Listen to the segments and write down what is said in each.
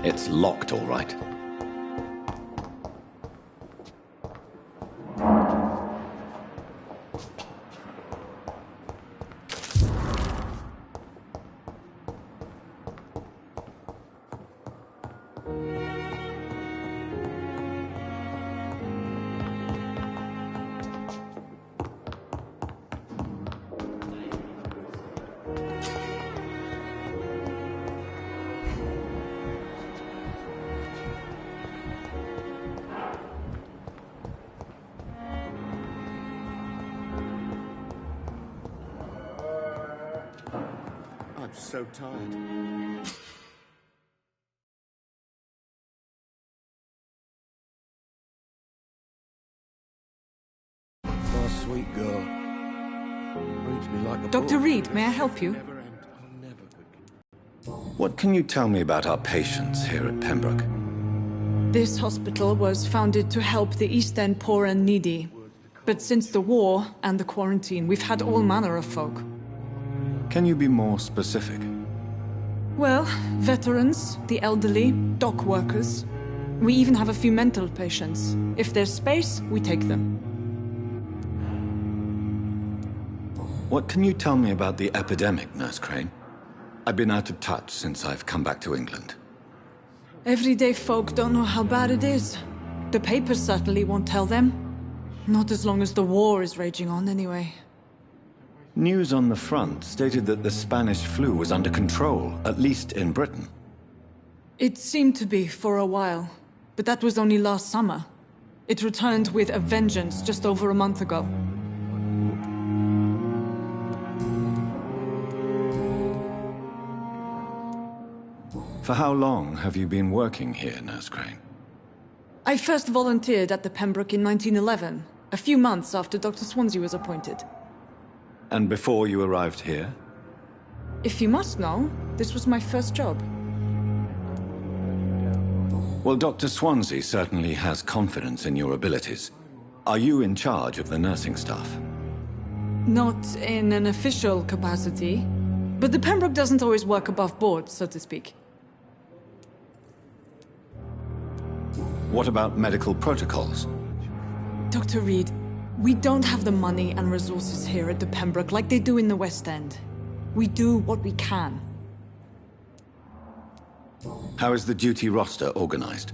It's locked, all right. I'm so tired. Oh, sweet girl. Reads me like a Dr. book. Reed, may I help you? Never end. I'll never forget. What can you tell me about our patients here at Pembroke? This hospital was founded to help the East End poor and needy. But since the war and the quarantine, we've had all manner of folk. Can you be more specific? Well, veterans, the elderly, dock workers. We even have a few mental patients. If there's space, we take them. What can you tell me about the epidemic, Nurse Crane? I've been out of touch since I've come back to England. Everyday folk don't know how bad it is. The papers certainly won't tell them. Not as long as the war is raging on, anyway. News on the front stated that the Spanish flu was under control, at least in Britain. It seemed to be for a while, but that was only last summer. It returned with a vengeance just over a month ago. For how long have you been working here, Nurse Crane? I first volunteered at the Pembroke in 1911, a few months after Dr. Swansea was appointed. And before you arrived here? If you must know, this was my first job. Well, Dr. Swansea certainly has confidence in your abilities. Are you in charge of the nursing staff? Not in an official capacity, but the Pembroke doesn't always work above board, so to speak. What about medical protocols? Dr. Reed, we don't have the money and resources here at the Pembroke like they do in the West End. We do what we can. How is the duty roster organized?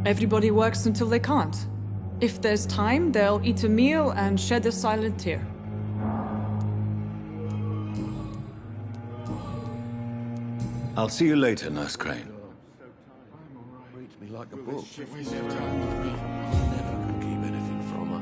Everybody works until they can't. If there's time, they'll eat a meal and shed a silent tear. I'll see you later, Nurse Crane. Reads me like a book. She's never done with me. I never could keep anything from her.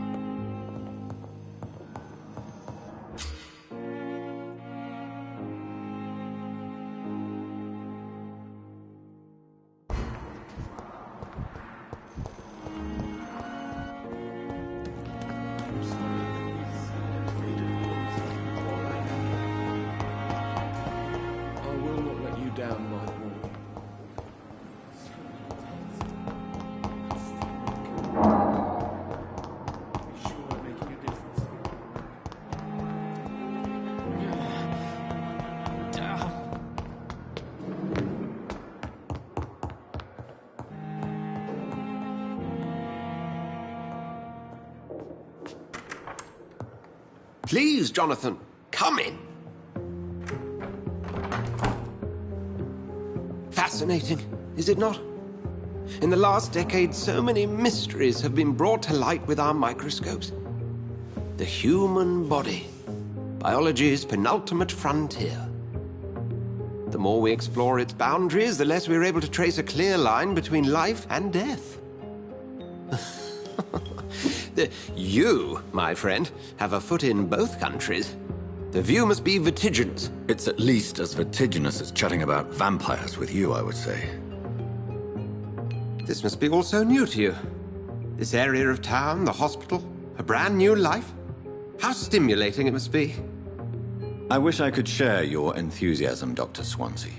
I will not let you down, my boy. Be sure I'm making a difference. Please, Jonathan, come in. Fascinating, is it not? In the last decade, so many mysteries have been brought to light with our microscopes. The human body, biology's penultimate frontier. The more we explore its boundaries, the less we're able to trace a clear line between life and death. You, my friend, have a foot in both countries. The view must be vertiginous. It's at least as vertiginous as chatting about vampires with you, I would say. This must be all so new to you. This area of town, the hospital, a brand new life. How stimulating it must be. I wish I could share your enthusiasm, Dr. Swansea,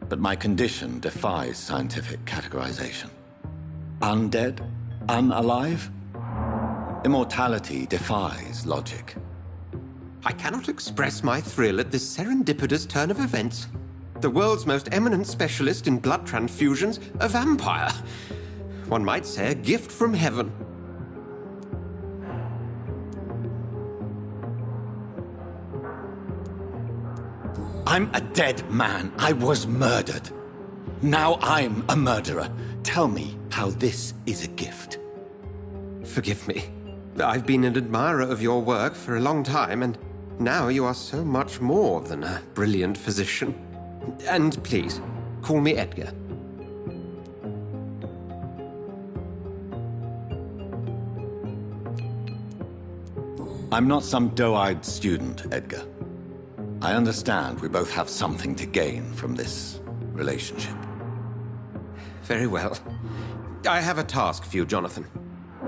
but my condition defies scientific categorization. Undead? Unalive? Immortality defies logic. I cannot express my thrill at this serendipitous turn of events. The world's most eminent specialist in blood transfusions, a vampire. One might say a gift from heaven. I'm a dead man. I was murdered. Now I'm a murderer. Tell me how this is a gift. Forgive me. I've been an admirer of your work for a long time, and now you are so much more than a brilliant physician. And please, call me Edgar. I'm not some doe-eyed student, Edgar. I understand we both have something to gain from this relationship. Very well. I have a task for you, Jonathan.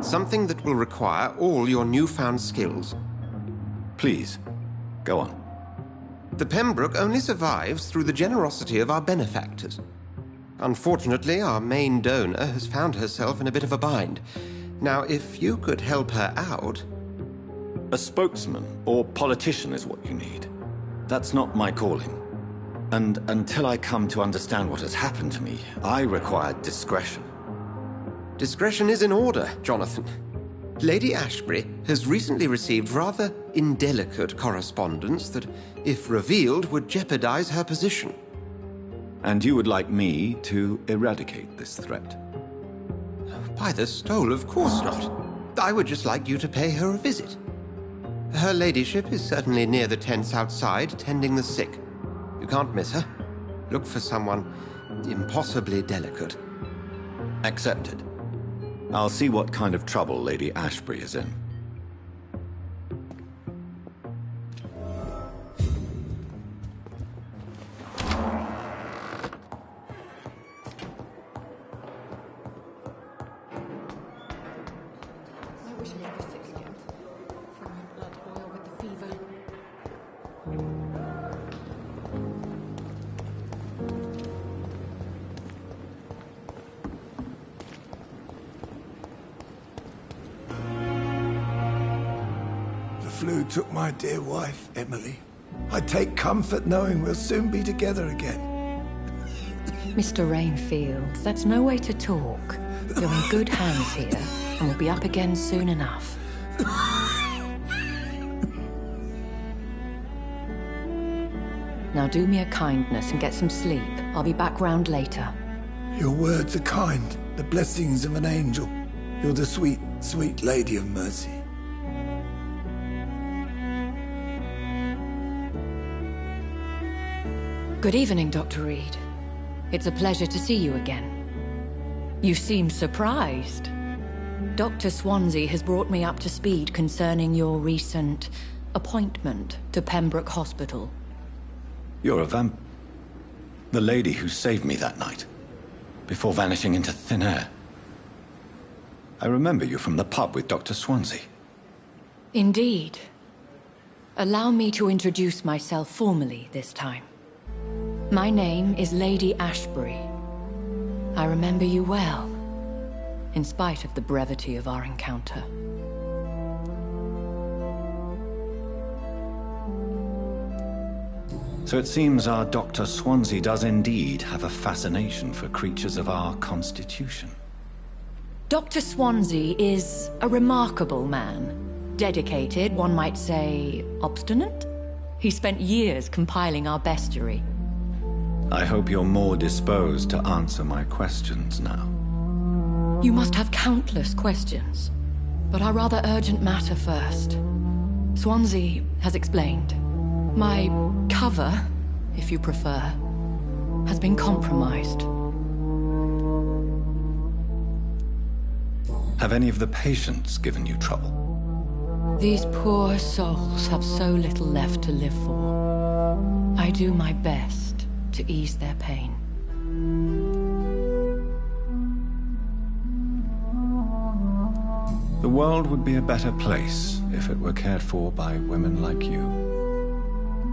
Something that will require all your newfound skills. Please, go on. The Pembroke only survives through the generosity of our benefactors. Unfortunately, our main donor has found herself in a bit of a bind. Now, if you could help her out... A spokesman or politician is what you need. That's not my calling. And until I come to understand what has happened to me, I require discretion. Discretion is in order, Jonathan. Lady Ashbury has recently received rather indelicate correspondence that, if revealed, would jeopardize her position. And you would like me to eradicate this threat? By the stole, of course not. I would just like you to pay her a visit. Her ladyship is certainly near the tents outside, tending the sick. You can't miss her. Look for someone impossibly delicate. Accepted. I'll see what kind of trouble Lady Ashbury is in. The flu took my dear wife, Emily. I take comfort knowing we'll soon be together again. Mr. Rainfield, that's no way to talk. You're in good hands here, and we'll be up again soon enough. Now do me a kindness and get some sleep. I'll be back round later. Your words are kind, the blessings of an angel. You're the sweet, sweet Lady of Mercy. Good evening, Dr. Reed. It's a pleasure to see you again. You seem surprised. Dr. Swansea has brought me up to speed concerning your recent appointment to Pembroke Hospital. You're a the lady who saved me that night, before vanishing into thin air. I remember you from the pub with Dr. Swansea. Indeed. Allow me to introduce myself formally this time. My name is Lady Ashbury. I remember you well, in spite of the brevity of our encounter. So it seems our Dr. Swansea does indeed have a fascination for creatures of our constitution. Dr. Swansea is a remarkable man. Dedicated, one might say, obstinate? He spent years compiling our bestiary. I hope you're more disposed to answer my questions now. You must have countless questions, but our rather urgent matter first. Swansea has explained. My cover, if you prefer, has been compromised. Have any of the patients given you trouble? These poor souls have so little left to live for. I do my best to ease their pain. The world would be a better place if it were cared for by women like you.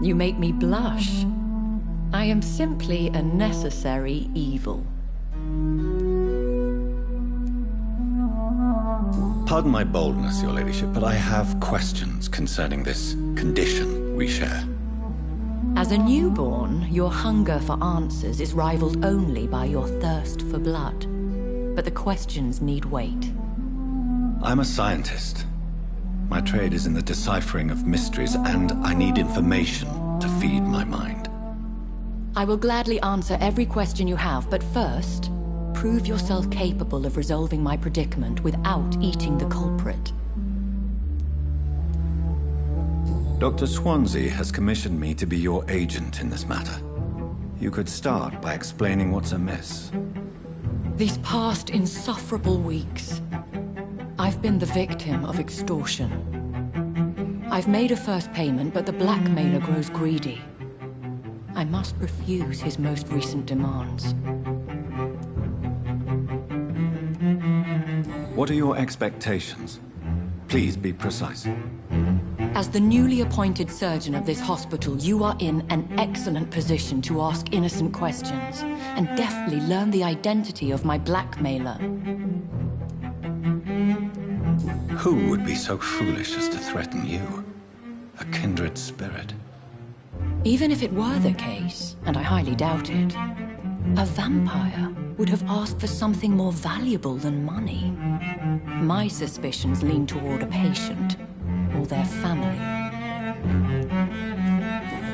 You make me blush. I am simply a necessary evil. Pardon my boldness, your ladyship, but I have questions concerning this condition we share. As a newborn, your hunger for answers is rivaled only by your thirst for blood. But the questions need wait. I'm a scientist. My trade is in the deciphering of mysteries, and I need information to feed my mind. I will gladly answer every question you have, but first, prove yourself capable of resolving my predicament without eating the culprit. Dr. Swansea has commissioned me to be your agent in this matter. You could start by explaining what's amiss. These past insufferable weeks, I've been the victim of extortion. I've made a first payment, but the blackmailer grows greedy. I must refuse his most recent demands. What are your expectations? Please be precise. As the newly appointed surgeon of this hospital, you are in an excellent position to ask innocent questions and deftly learn the identity of my blackmailer. Who would be so foolish as to threaten you? A kindred spirit. Even if it were the case, and I highly doubt it, a vampire would have asked for something more valuable than money. My suspicions lean toward a patient or their family.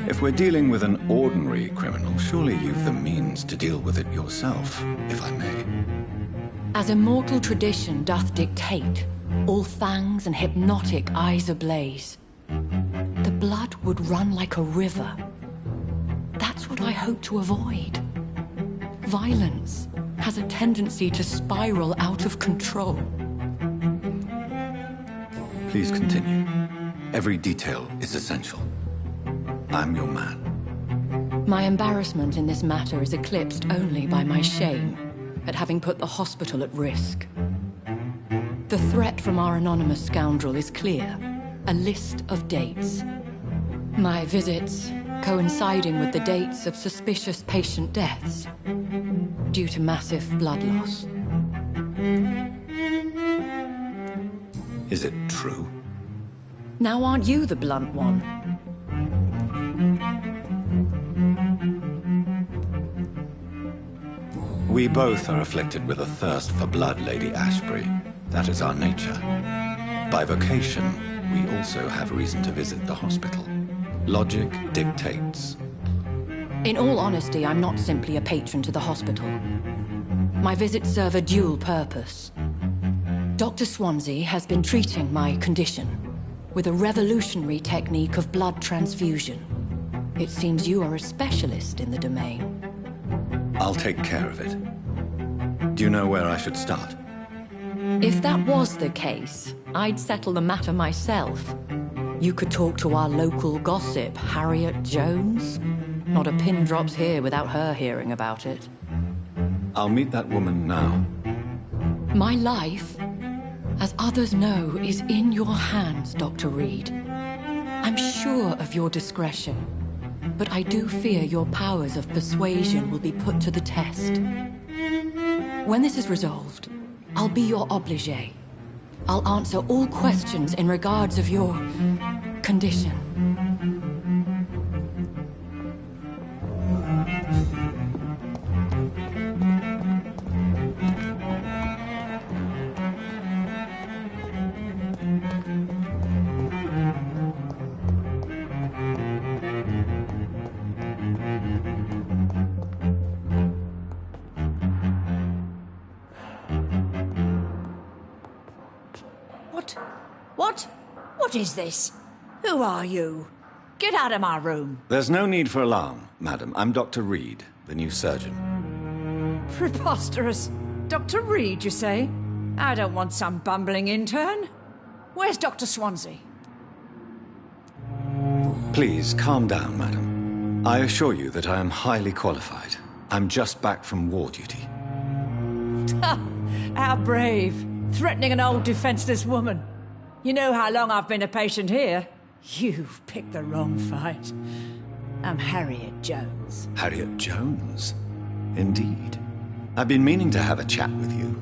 If we're dealing with an ordinary criminal, surely you've the means to deal with it yourself, if I may. As immortal tradition doth dictate, all fangs and hypnotic eyes ablaze, the blood would run like a river. That's what I hope to avoid. Violence has a tendency to spiral out of control. Please continue. Every detail is essential. I'm your man. My embarrassment in this matter is eclipsed only by my shame at having put the hospital at risk. The threat from our anonymous scoundrel is clear. A list of dates. My visits coinciding with the dates of suspicious patient deaths due to massive blood loss. Is it true? Now aren't you the blunt one? We both are afflicted with a thirst for blood, Lady Ashbury. That is our nature. By vocation, we also have reason to visit the hospital. Logic dictates. In all honesty, I'm not simply a patron to the hospital. My visits serve a dual purpose. Dr. Swansea has been treating my condition with a revolutionary technique of blood transfusion. It seems you are a specialist in the domain. I'll take care of it. Do you know where I should start? If that was the case, I'd settle the matter myself. You could talk to our local gossip, Harriet Jones. Not a pin drops here without her hearing about it. I'll meet that woman now. My life, as others know, is in your hands, Dr. Reed. I'm sure of your discretion, but I do fear your powers of persuasion will be put to the test. When this is resolved, I'll be your obligé. I'll answer all questions in regards of your condition. What is this? Who are you? Get out of my room. There's no need for alarm, madam. I'm Dr. Reed, the new surgeon. Preposterous. Dr. Reed, you say? I don't want some bumbling intern. Where's Dr. Swansea? Please, calm down, madam. I assure you that I am highly qualified. I'm just back from war duty. How brave. Threatening an old defenseless woman. You know how long I've been a patient here? You've picked the wrong fight. I'm Harriet Jones. Harriet Jones? Indeed. I've been meaning to have a chat with you.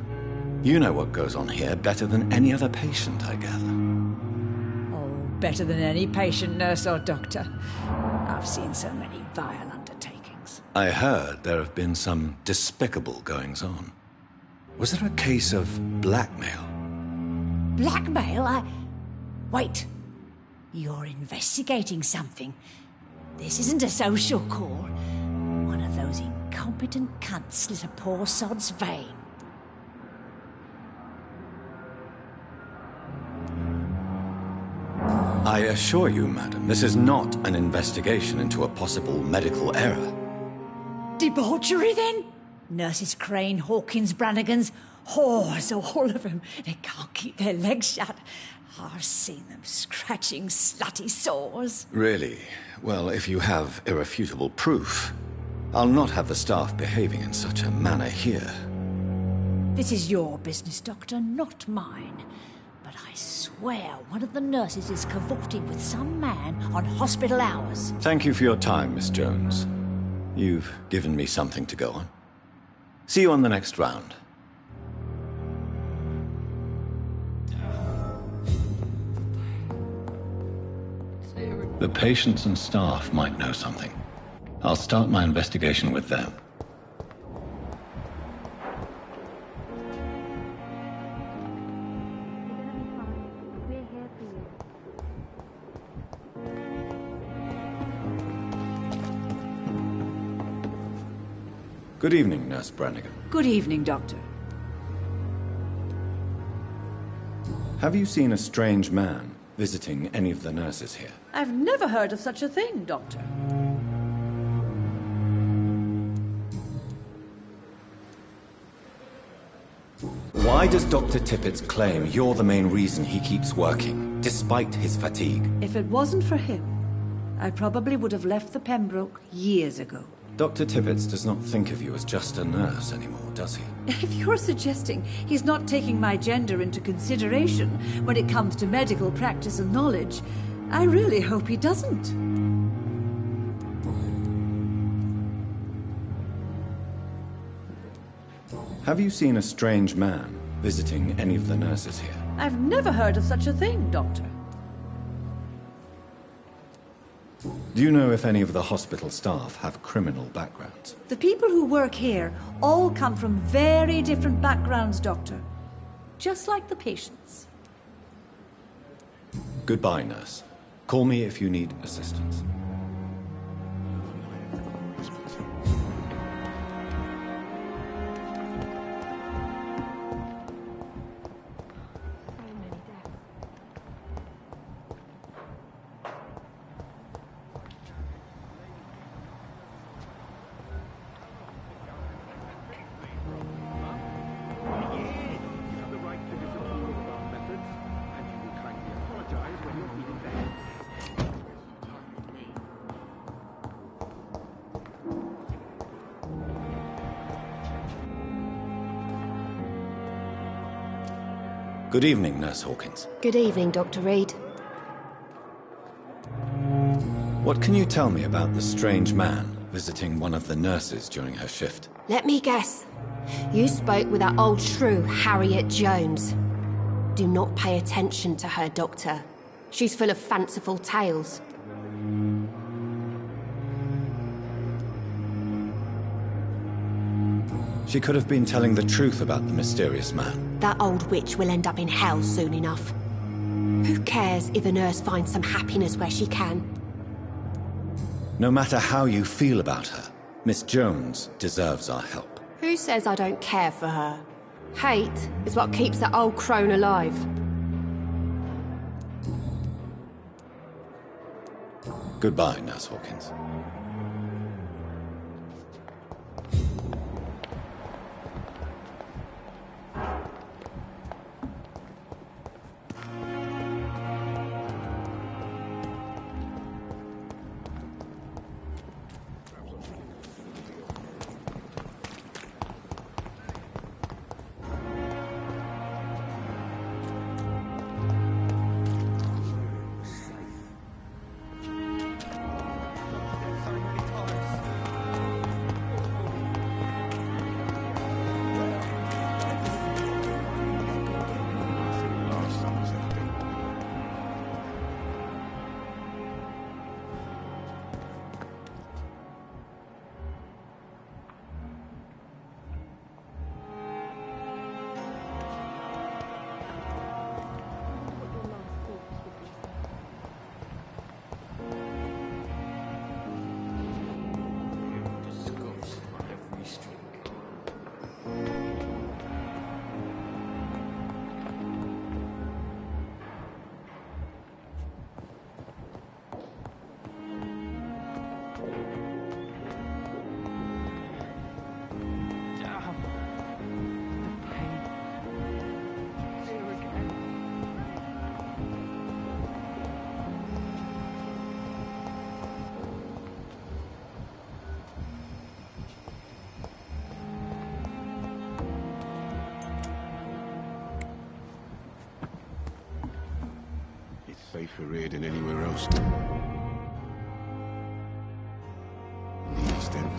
You know what goes on here better than any other patient, I gather. Oh, better than any patient, nurse or doctor. I've seen so many vile undertakings. I heard there have been some despicable goings-on. Was it a case of blackmail? Blackmail? Wait. You're investigating something. This isn't a social call. One of those incompetent cunts slit a poor sod's vein. I assure you, madam, this is not an investigation into a possible medical error. Debauchery, then? Nurses Crane, Hawkins, Brannigans, whores, all of them. They can't keep their legs shut. I've seen them scratching slutty sores. Really? Well, if you have irrefutable proof, I'll not have the staff behaving in such a manner here. This is your business, Doctor, not mine. But I swear one of the nurses is cavorting with some man on hospital hours. Thank you for your time, Miss Jones. You've given me something to go on. See you on the next round. The patients and staff might know something. I'll start my investigation with them. Good evening, Nurse Brannigan. Good evening, Doctor. Have you seen a strange man visiting any of the nurses here? I've never heard of such a thing, Doctor. Why does Dr. Tippett's claim you're the main reason he keeps working, despite his fatigue? If it wasn't for him, I probably would have left the Pembroke years ago. Dr. Tippett does not think of you as just a nurse anymore, does he? If you're suggesting he's not taking my gender into consideration when it comes to medical practice and knowledge, I really hope he doesn't. Have you seen a strange man visiting any of the nurses here? I've never heard of such a thing, Doctor. Do you know if any of the hospital staff have criminal backgrounds? The people who work here all come from very different backgrounds, Doctor. Just like the patients. Goodbye, nurse. Call me if you need assistance. Good evening, Nurse Hawkins. Good evening, Dr. Reed. What can you tell me about the strange man visiting one of the nurses during her shift? Let me guess. You spoke with that old shrew, Harriet Jones. Do not pay attention to her, Doctor. She's full of fanciful tales. She could have been telling the truth about the mysterious man. That old witch will end up in hell soon enough. Who cares if a nurse finds some happiness where she can? No matter how you feel about her, Miss Jones deserves our help. Who says I don't care for her? Hate is what keeps that old crone alive. Goodbye, Nurse Hawkins. safer here than anywhere else. In the East End.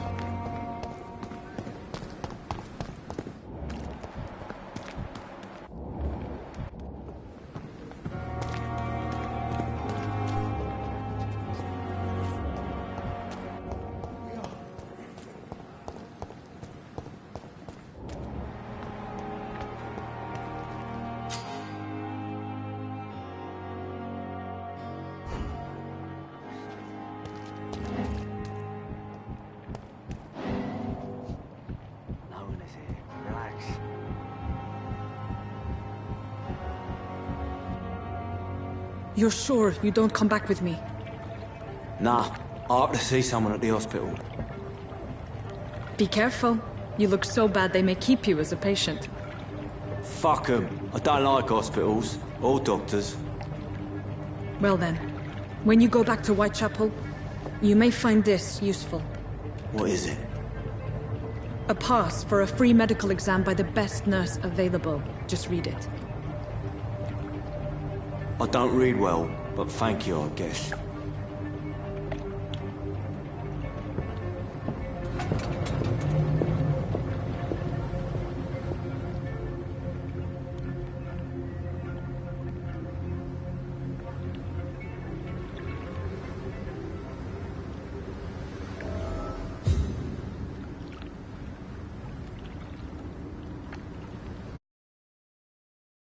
You're sure you don't come back with me? Nah, I have to see someone at the hospital. Be careful. You look so bad they may keep you as a patient. Fuck 'em. I don't like hospitals, or doctors. Well then, when you go back to Whitechapel, you may find this useful. What is it? A pass for a free medical exam by the best nurse available. Just read it. I don't read well, but thank you, I guess.